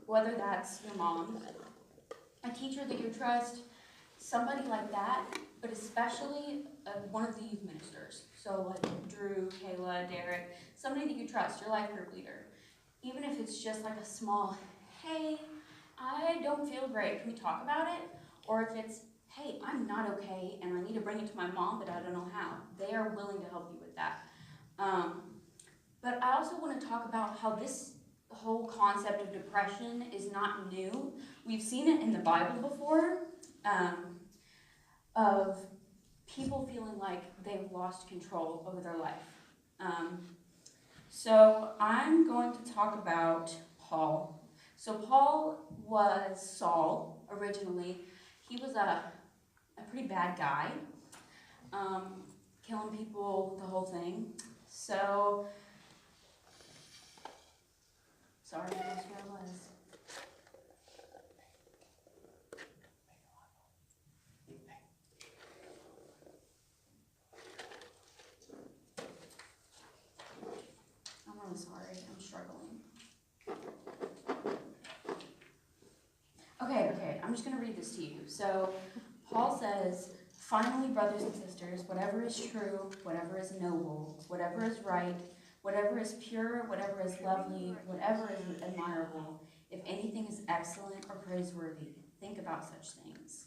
whether that's your mom, a teacher that you trust, somebody like that, but especially one of the youth ministers. So like Drew, Kayla, Derek, somebody that you trust, your life group leader. Even if it's just like a small, hey, I don't feel great, can we talk about it? Or if it's, hey, I'm not okay and I need to bring it to my mom, but I don't know how. They are willing to help you with that. But I also want to talk about how this whole concept of depression is not new. We've seen it in the Bible before, of people feeling like they've lost control over their life. So I'm going to talk about Paul. So Paul was Saul originally. He was a pretty bad guy, killing people, the whole thing. So, sorry, I lost where I was. I'm really sorry, I'm struggling. Okay, I'm just going to read this to you. So, Paul says, finally, brothers and sisters, whatever is true, whatever is noble, whatever is right, whatever is pure, whatever is lovely, whatever is admirable, if anything is excellent or praiseworthy, think about such things.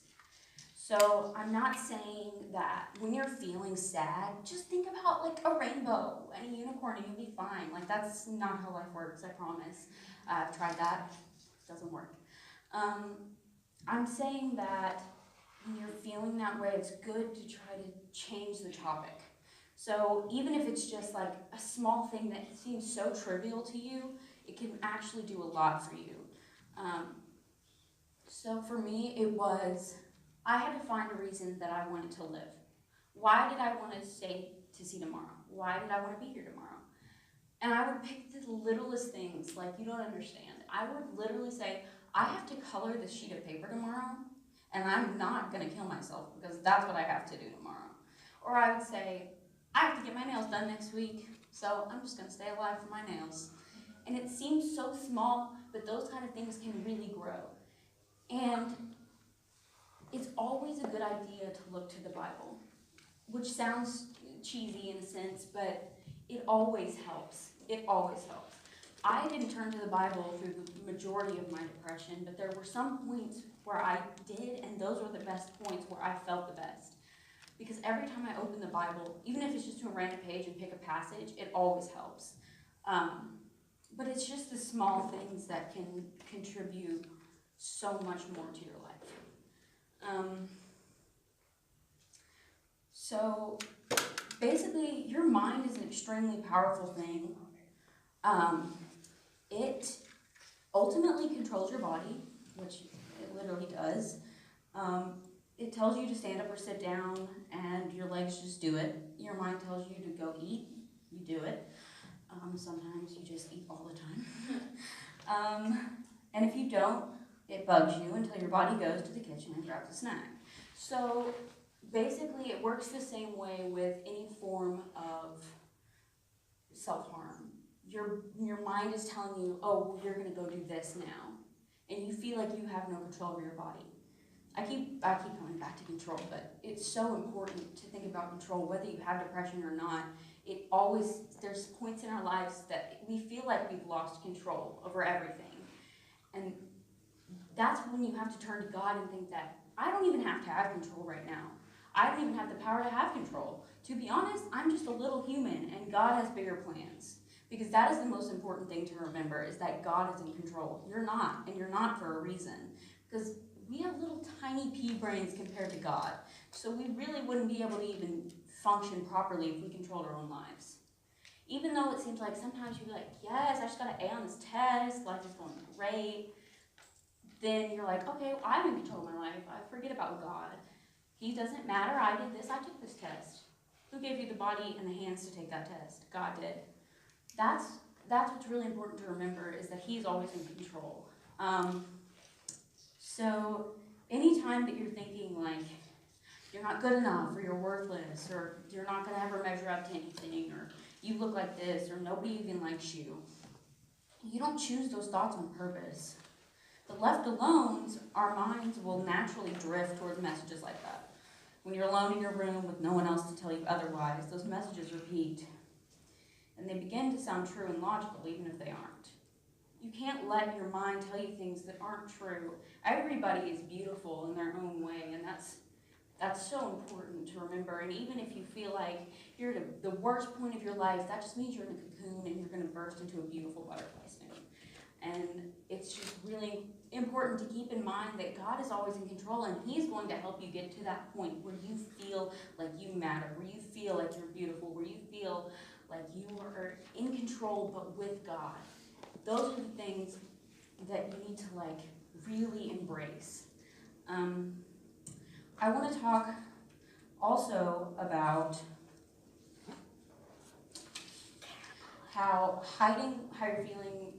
So I'm not saying that when you're feeling sad, just think about like a rainbow and a unicorn and you'll be fine. Like that's not how life works, I promise. I've tried that, it doesn't work. I'm saying that when you're feeling that way, it's good to try to change the topic. So even if it's just like a small thing that seems so trivial to you, it can actually do a lot for you. So for me, it was, I had to find a reason that I wanted to live. Why did I want to stay to see tomorrow? Why did I want to be here tomorrow? And I would pick the littlest things, like you don't understand. I would literally say, I have to color this sheet of paper tomorrow, and I'm not going to kill myself because that's what I have to do tomorrow. Or I would say, I have to get my nails done next week, so I'm just going to stay alive for my nails. And it seems so small, but those kind of things can really grow. And it's always a good idea to look to the Bible, which sounds cheesy in a sense, but it always helps. It always helps. I didn't turn to the Bible through the majority of my depression, but there were some points where I did, and those were the best points where I felt the best. Because every time I open the Bible, even if it's just to a random page and pick a passage, it always helps. But it's just the small things that can contribute so much more to your life. So basically, your mind is an extremely powerful thing. It ultimately controls your body, which it literally does. It tells you to stand up or sit down, and your legs just do it. Your mind tells you to go eat, you do it. Sometimes you just eat all the time. And if you don't, it bugs you until your body goes to the kitchen and grabs a snack. So basically, it works the same way with any form of self-harm. Your mind is telling you, oh, well, you're going to go do this now. And you feel like you have no control over your body. I keep coming back to control, but it's so important to think about control, whether you have depression or not. There's points in our lives that we feel like we've lost control over everything. And that's when you have to turn to God and think that I don't even have to have control right now. I don't even have the power to have control. To be honest, I'm just a little human and God has bigger plans. Because that is the most important thing to remember, is that God is in control. You're not, and you're not for a reason. Because we have little tiny pea brains compared to God. So we really wouldn't be able to even function properly if we controlled our own lives. Even though it seems like sometimes you're like, yes, I just got an A on this test, life is going great. Then you're like, okay, well, I'm in control of my life. I forget about God. He doesn't matter. I did this. I took this test. Who gave you the body and the hands to take that test? God did. That's what's really important to remember, is that He's always in control. So anytime that you're thinking like you're not good enough, or you're worthless, or you're not going to ever measure up to anything, or you look like this, or nobody even likes you, you don't choose those thoughts on purpose. But left alone, our minds will naturally drift towards messages like that. When you're alone in your room with no one else to tell you otherwise, those messages repeat. And they begin to sound true and logical, even if they aren't. You can't let your mind tell you things that aren't true. Everybody is beautiful in their own way, and that's so important to remember. And even if you feel like you're at the worst point of your life, that just means you're in a cocoon and you're going to burst into a beautiful butterfly soon. And it's just really important to keep in mind that God is always in control, and He's going to help you get to that point where you feel like you matter, where you feel like you're beautiful, where you feel like you are in control but with God. Those are the things that you need to really embrace. I want to talk also about how hiding how you're feeling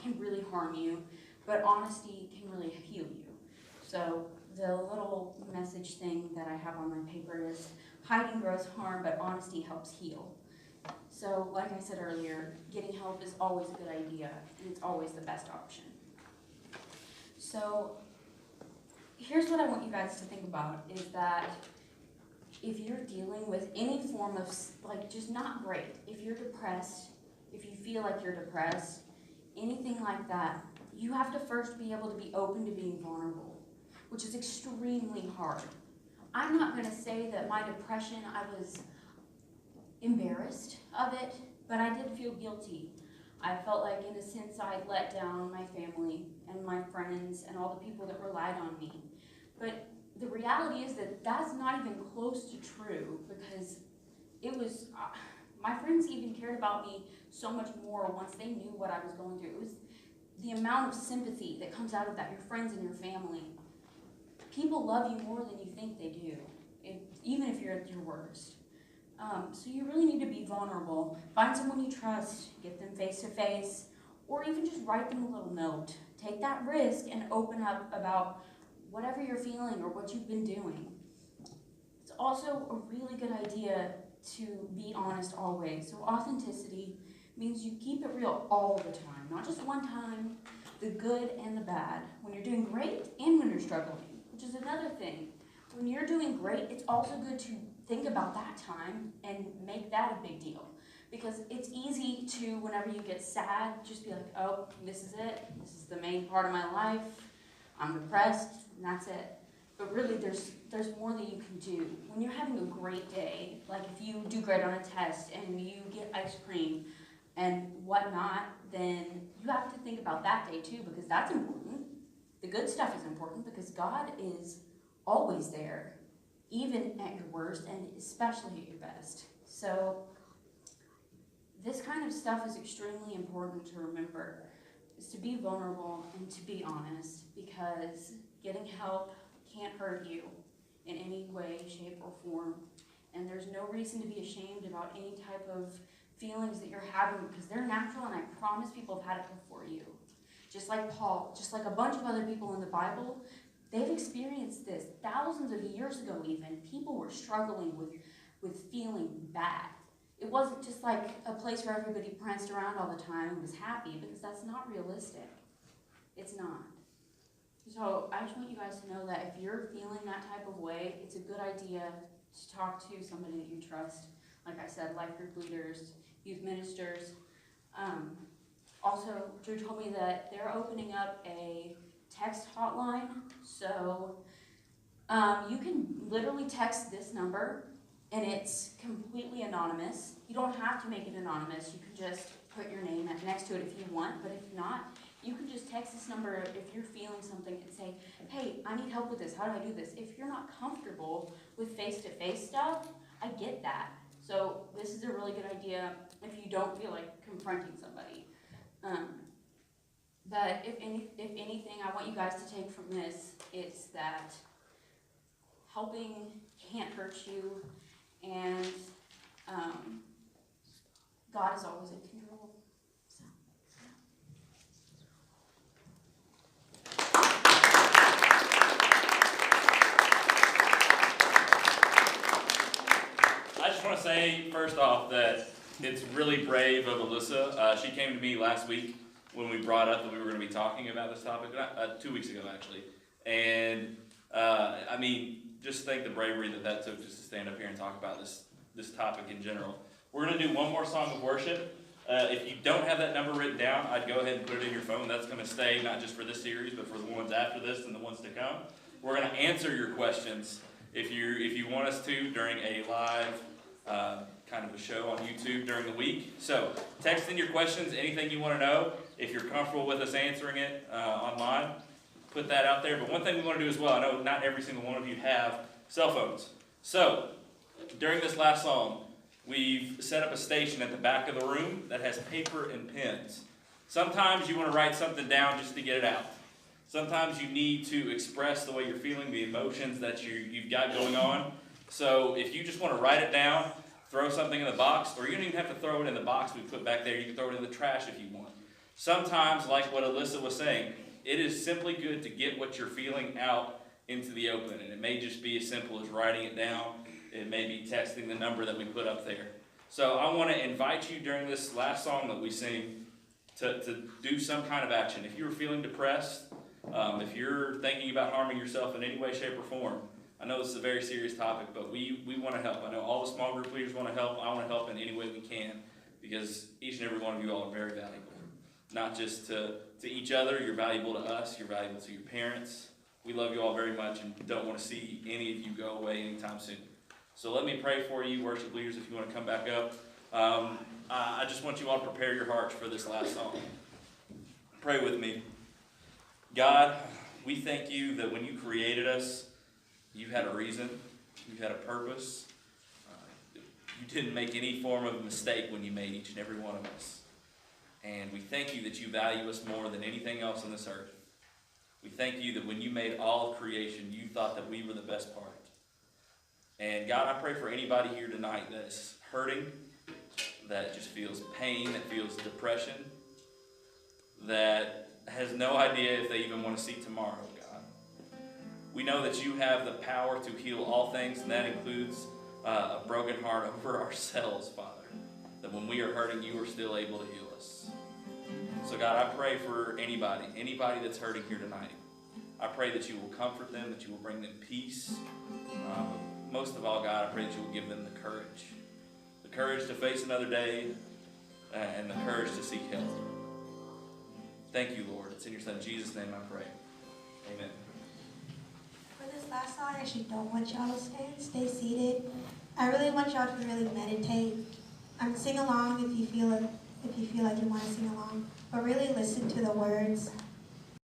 can really harm you, but honesty can really heal you. So the little message thing that I have on my paper is hiding grows harm, but honesty helps heal. So like I said earlier, getting help is always a good idea, and it's always the best option. So here's what I want you guys to think about, is that if you're dealing with any form of, just not great, if you're depressed, if you feel like you're depressed, anything like that, you have to first be able to be open to being vulnerable, which is extremely hard. I'm not going to say that my depression, I was embarrassed of it, but I did feel guilty. I felt like, in a sense, I let down my family and my friends and all the people that relied on me. But the reality is that that's not even close to true, because it was, my friends even cared about me so much more once they knew what I was going through. It was the amount of sympathy that comes out of that, your friends and your family. People love you more than you think they do, even if you're at your worst. So you really need to be vulnerable. Find someone you trust, get them face to face, or even just write them a little note. Take that risk and open up about whatever you're feeling or what you've been doing. It's also a really good idea to be honest always. So authenticity means you keep it real all the time, not just one time, the good and the bad, when you're doing great and when you're struggling, which is another thing. When you're doing great, it's also good to think about that time and make that a big deal. Because it's easy to, whenever you get sad, just be like, oh, this is it. This is the main part of my life. I'm depressed, and that's it. But really, there's more that you can do. When you're having a great day, like if you do great on a test and you get ice cream and whatnot, then you have to think about that day too, because that's important. The good stuff is important because God is always there, even at your worst and especially at your best. So this kind of stuff is extremely important to remember, is to be vulnerable and to be honest, because getting help can't hurt you in any way, shape, or form. And there's no reason to be ashamed about any type of feelings that you're having, because they're natural, and I promise people have had it before you. Just like Paul, just like a bunch of other people in the Bible, they've experienced this thousands of years ago even. People were struggling with feeling bad. It wasn't just like a place where everybody pranced around all the time and was happy, because that's not realistic. It's not. So I just want you guys to know that if you're feeling that type of way, it's a good idea to talk to somebody that you trust. Like I said, life group leaders, youth ministers. Also, Drew told me that they're opening up a text hotline. So you can literally text this number, and it's completely anonymous. You don't have to make it anonymous. You can just put your name next to it if you want, but if not, you can just text this number if you're feeling something and say, hey, I need help with this. How do I do this? If you're not comfortable with face-to-face stuff, I get that. So this is a really good idea if you don't feel like confronting somebody. But if anything, I want you guys to take from this, it's that helping can't hurt you, and God is always in control. So. I just want to say, first off, that it's really brave of Alyssa. She came to me last week when we brought up that we were going to be talking about this topic, 2 weeks ago actually. And I mean, just think the bravery that took just to stand up here and talk about this topic in general. We're going to do one more song of worship. If you don't have that number written down, I'd go ahead and put it in your phone. That's going to stay not just for this series, but for the ones after this and the ones to come. We're going to answer your questions if you want us to during a live kind of a show on YouTube during the week. So text in your questions, anything you want to know. If you're comfortable with us answering it online, put that out there. But one thing we want to do as well, I know not every single one of you have cell phones. So during this last song, we've set up a station at the back of the room that has paper and pens. Sometimes you want to write something down just to get it out. Sometimes you need to express the way you're feeling, the emotions that you've got going on. So if you just want to write it down, throw something in the box, or you don't even have to throw it in the box we put back there. You can throw it in the trash if you want. Sometimes, like what Alyssa was saying, it is simply good to get what you're feeling out into the open. And it may just be as simple as writing it down. It may be texting the number that we put up there. So I want to invite you during this last song that we sing to do some kind of action. If you're feeling depressed, if you're thinking about harming yourself in any way, shape, or form, I know this is a very serious topic, but we want to help. I know all the small group leaders want to help. I want to help in any way we can, because each and every one of you all are very valuable. Not just to each other, you're valuable to us, you're valuable to your parents. We love you all very much and don't want to see any of you go away anytime soon. So let me pray for you, worship leaders, if you want to come back up. I just want you all to prepare your hearts for this last song. Pray with me. God, we thank you that when you created us, you had a reason, you had a purpose. You didn't make any form of mistake when you made each and every one of us. And we thank you that you value us more than anything else on this earth. We thank you that when you made all of creation, you thought that we were the best part. And God, I pray for anybody here tonight that is hurting, that just feels pain, that feels depression, that has no idea if they even want to see tomorrow, God. We know that you have the power to heal all things, and that includes a broken heart over ourselves, Father. That when we are hurting, you are still able to heal us. So God, I pray for anybody that's hurting here tonight. I pray that you will comfort them, that you will bring them peace. Most of all, God, I pray that you will give them the courage to face another day, and the courage to seek help. Thank you, Lord. It's in your Son Jesus' name I pray. Amen. For this last song, I actually don't want y'all to stay seated. I really want y'all to really meditate. Sing along if you feel like you want to sing along, but really listen to the words.